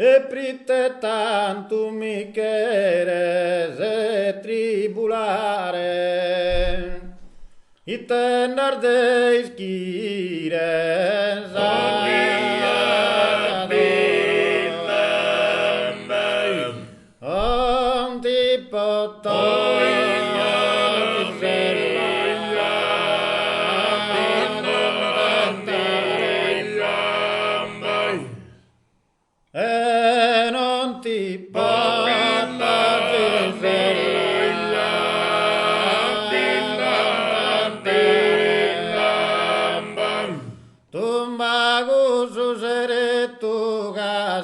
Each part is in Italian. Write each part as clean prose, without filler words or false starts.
e prite tanto mi quieres tribulare, y tener de isquires e non ti porta tumba gusu sere tu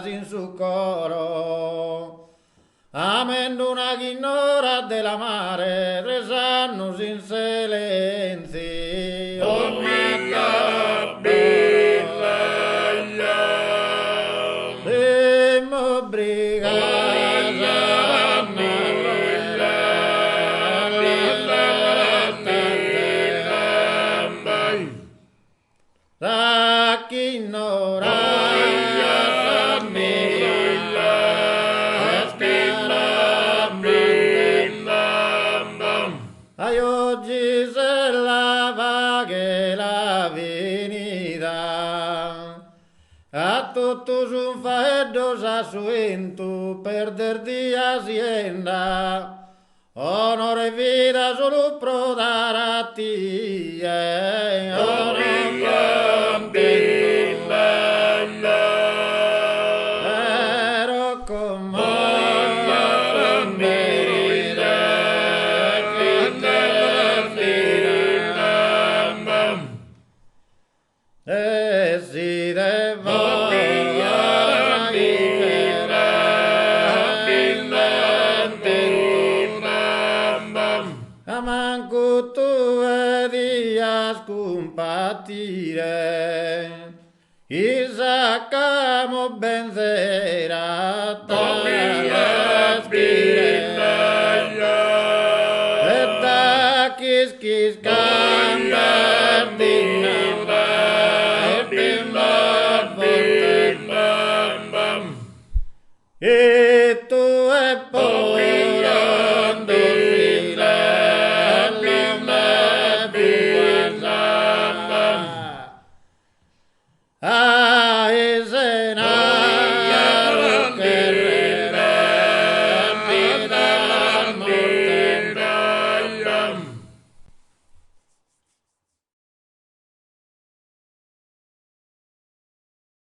in su coro amendo una ghignora della mare resano sin silenzi oh mia bella ai oggi se lava che la venida a tutto un faeddo sa suento perder di azienda onore e vita solo pro dare a ti ero come e si deve manco tu dias compatire Isacamo benzera e da kis cambardina e tu e poi